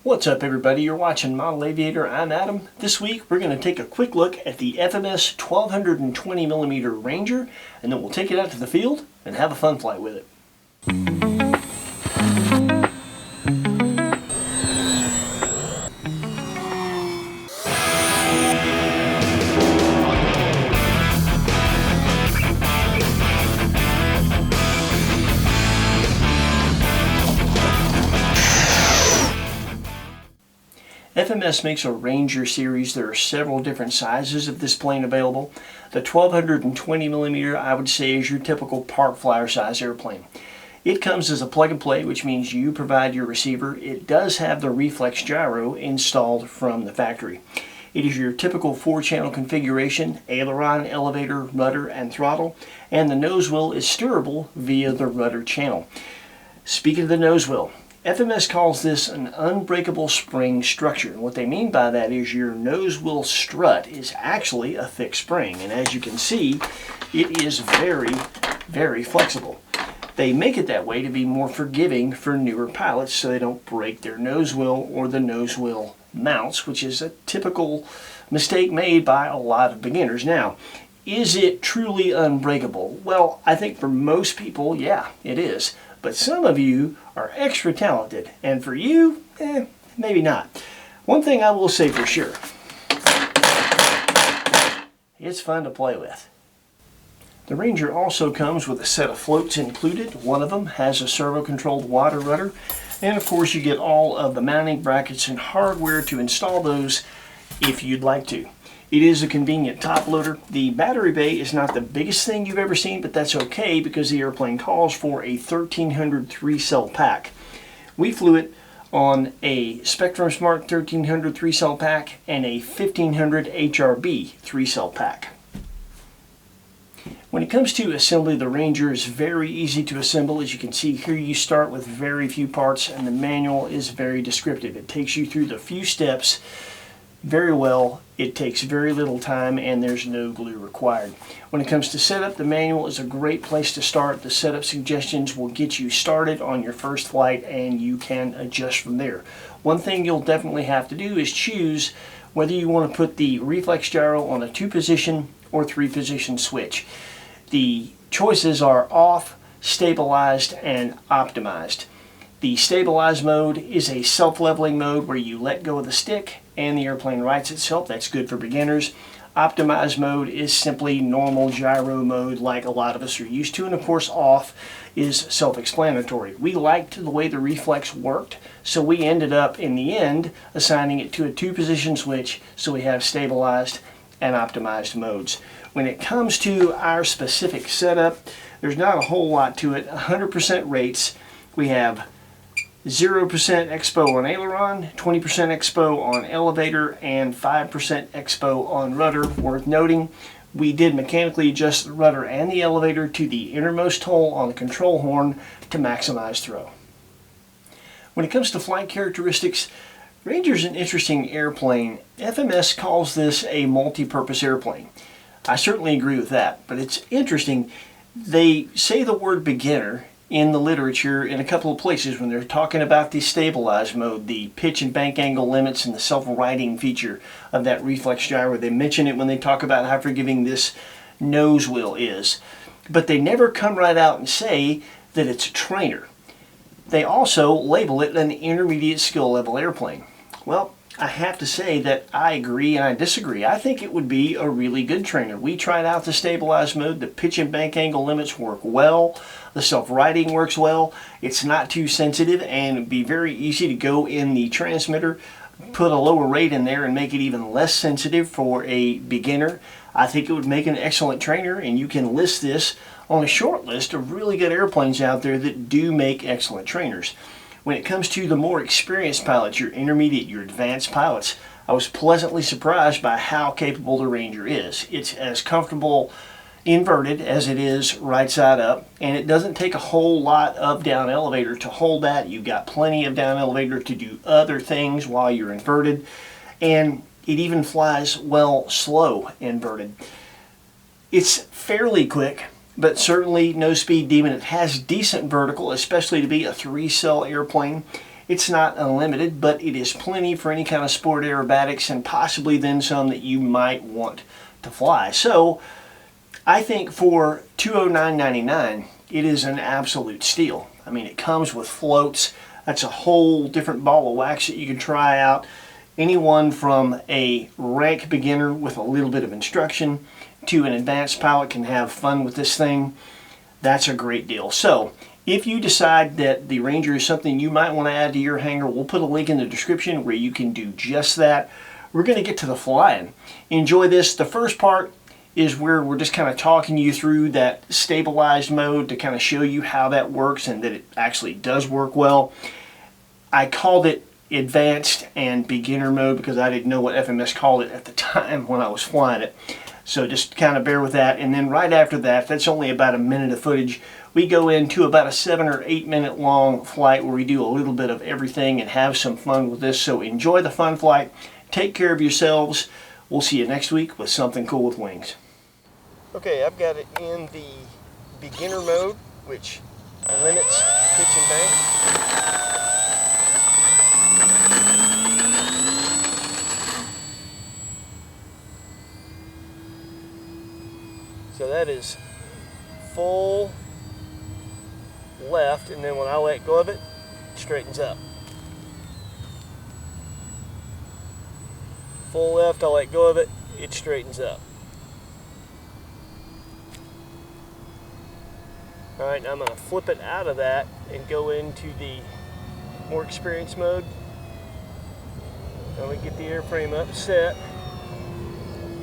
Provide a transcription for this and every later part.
What's up everybody, you're watching Model Aviator, I'm Adam. This week we're going to take a quick look at the FMS 1220mm Ranger, and then we'll take it out to the field and have a fun flight with it. FMS makes a Ranger series. There are several different sizes of this plane available. The 1220mm I would say is your typical park flyer size airplane. It comes as a plug and play, which means you provide your receiver. It does have the Reflex gyro installed from the factory. It is your typical 4-channel configuration: aileron, elevator, rudder, and throttle, and the nose wheel is steerable via the rudder channel. Speaking of the nose wheel, FMS calls this an unbreakable spring structure. And what they mean by that is your nose wheel strut is actually a thick spring. And as you can see, it is very, very flexible. They make it that way to be more forgiving for newer pilots so they don't break their nose wheel or the nose wheel mounts, which is a typical mistake made by a lot of beginners. Now, is it truly unbreakable? Well, I think for most people, yeah, it is. But some of you are extra talented, and for you, maybe not. One thing I will say for sure, it's fun to play with. The Ranger also comes with a set of floats included. One of them has a servo-controlled water rudder, and of course you get all of the mounting brackets and hardware to install those if you'd like to. It is a convenient top loader. The battery bay is not the biggest thing you've ever seen, but that's okay because the airplane calls for a 1300 3-cell pack. We flew it on a Spectrum Smart 1300 3-cell pack and a 1500 HRB 3-cell pack. When it comes to assembly, the Ranger is very easy to assemble. As you can see here, you start with very few parts, and the manual is very descriptive. It takes you through the few steps very well. It takes very little time, and there's no glue required. When it comes to setup, the manual is a great place to start. The setup suggestions will get you started on your first flight, and you can adjust from there. One thing you'll definitely have to do is choose whether you want to put the Reflex gyro on a 2-position or 3-position switch. The choices are off, stabilized, and optimized. The stabilized mode is a self-leveling mode where you let go of the stick and the airplane rights itself. That's good for beginners. Optimized mode is simply normal gyro mode like a lot of us are used to, and of course off is self-explanatory. We liked the way the Reflex worked, so we ended up in the end assigning it to a 2-position switch, so we have stabilized and optimized modes. When it comes to our specific setup, there's not a whole lot to it. 100% rates. We have 0% expo on aileron, 20% expo on elevator, and 5% expo on rudder. Worth noting, we did mechanically adjust the rudder and the elevator to the innermost hole on the control horn to maximize throw. When it comes to flight characteristics, Ranger's an interesting airplane. FMS calls this a multi-purpose airplane. I certainly agree with that, but it's interesting. They say the word beginner in the literature in a couple of places when they're talking about the stabilized mode, the pitch and bank angle limits, and the self-righting feature of that Reflex gyro. They mention it when they talk about how forgiving this nose wheel is. But they never come right out and say that it's a trainer. They also label it an intermediate skill level airplane. Well, I have to say that I agree and I disagree. I think it would be a really good trainer. We tried out the stabilized mode. The pitch and bank angle limits work well. The self-righting works well. It's not too sensitive, and it'd be very easy to go in the transmitter, put a lower rate in there and make it even less sensitive for a beginner. I think it would make an excellent trainer, and you can list this on a short list of really good airplanes out there that do make excellent trainers. When it comes to the more experienced pilots, your intermediate, your advanced pilots, I was pleasantly surprised by how capable the Ranger is. It's as comfortable inverted as it is right side up, and it doesn't take a whole lot of down elevator to hold that. You've got plenty of down elevator to do other things while you're inverted, and it even flies well slow inverted. It's fairly quick, but certainly no speed demon. It has decent vertical, especially to be a 3-cell airplane. It's not unlimited, but it is plenty for any kind of sport aerobatics and possibly then some that you might want to fly. So I think for $209.99, it is an absolute steal. I mean, it comes with floats. That's a whole different ball of wax that you can try out. Anyone from a rank beginner with a little bit of instruction to an advanced pilot can have fun with this thing. That's a great deal. So if you decide that the Ranger is something you might want to add to your hangar, we'll put a link in the description where you can do just that. We're going to get to the flying. Enjoy this. The first part is where we're just kind of talking you through that stabilized mode to kind of show you how that works and that it actually does work well. I called it advanced and beginner mode because I didn't know what FMS called it at the time when I was flying it. So just kind of bear with that. And then right after that, that's only about a minute of footage, we go into about a 7 or 8 minute long flight where we do a little bit of everything and have some fun with this. So enjoy the fun flight. Take care of yourselves. We'll see you next week with something cool with wings. Okay, I've got it in the beginner mode, which limits pitch and bank. So that is full left, and then when I let go of it, it straightens up. Full left, I let go of it, it straightens up. Alright, now I'm going to flip it out of that and go into the more experienced mode. Now we get the airframe up, set.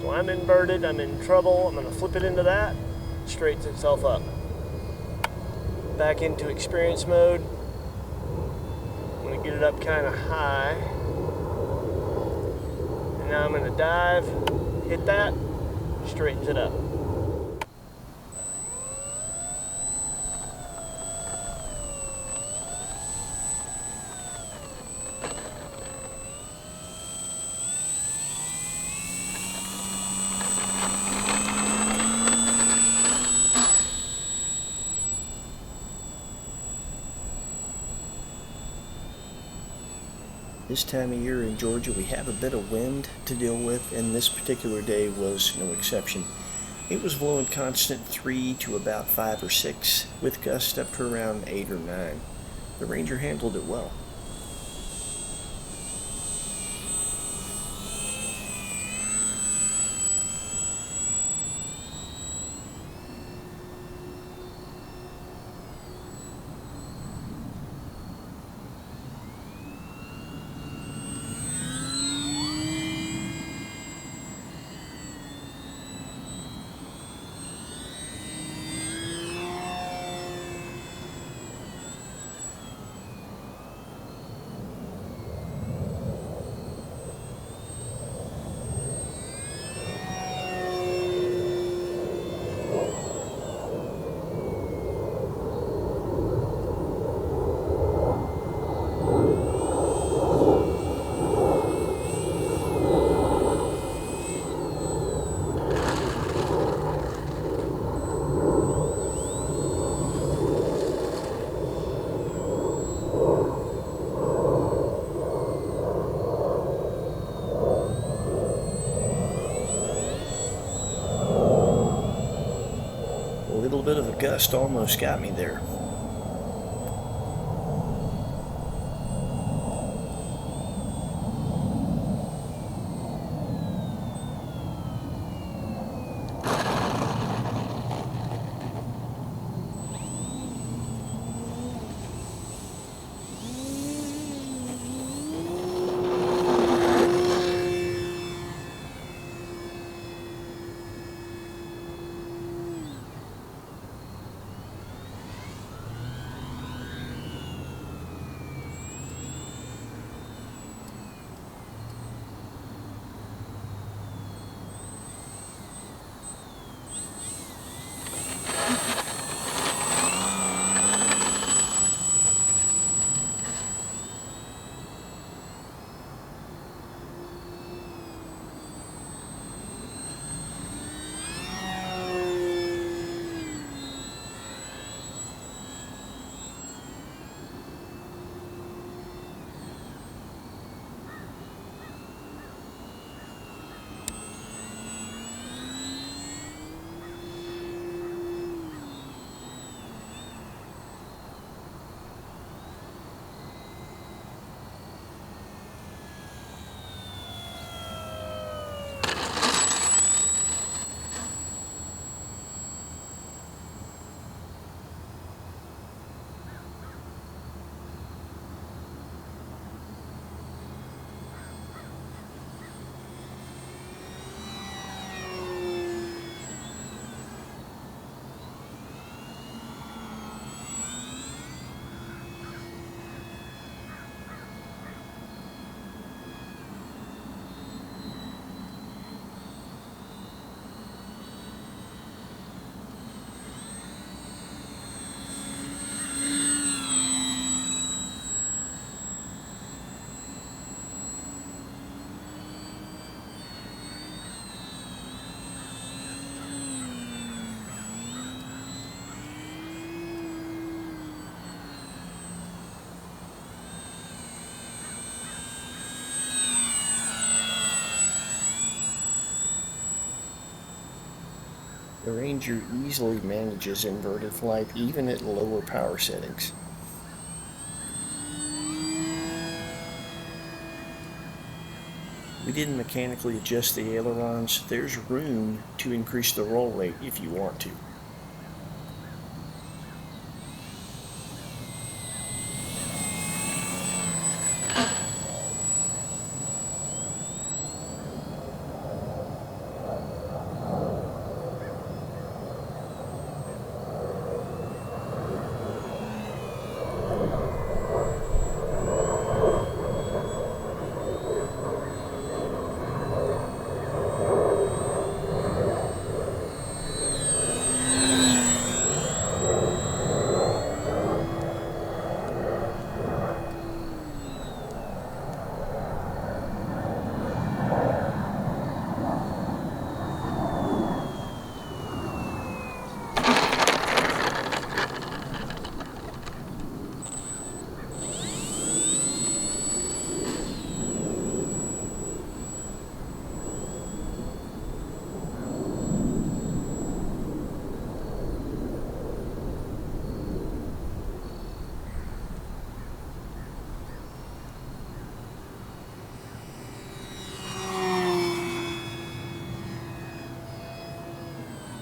So I'm inverted, I'm in trouble, I'm going to flip it into that, it straightens itself up. Back into experience mode. I'm going to get it up kind of high. And now I'm going to dive, hit that, straightens it up. This time of year in Georgia, we have a bit of wind to deal with, and this particular day was no exception. It was blowing constant 3 to about 5 or 6, with gusts up to around 8 or 9. The Ranger handled it well. A little bit of a gust almost got me there. The Ranger easily manages inverted flight even at lower power settings. We didn't mechanically adjust the ailerons. There's room to increase the roll rate if you want to.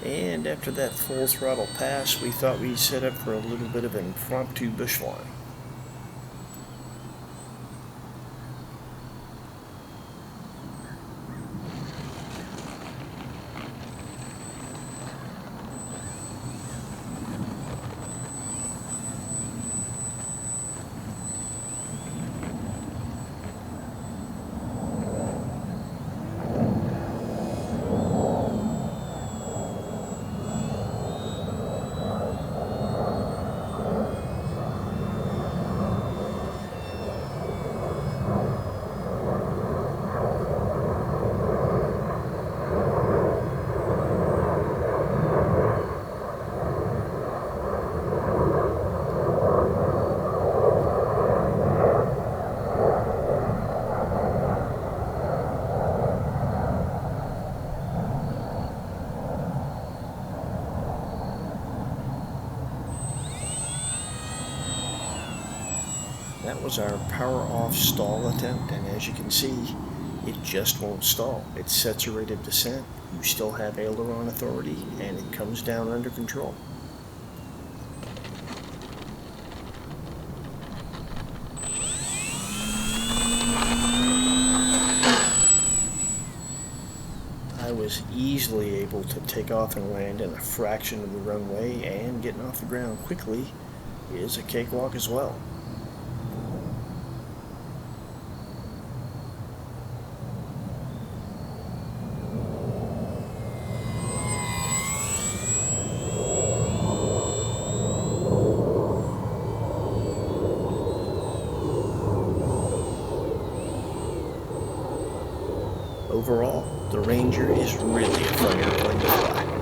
And after that full throttle pass, we thought we'd set up for a little bit of impromptu bush flying. That was our power off stall attempt, and as you can see, it just won't stall. It sets a rate of descent, you still have aileron authority, and it comes down under control. I was easily able to take off and land in a fraction of the runway, and getting off the ground quickly is a cakewalk as well. Overall, the Ranger is really a fun airplane to fly.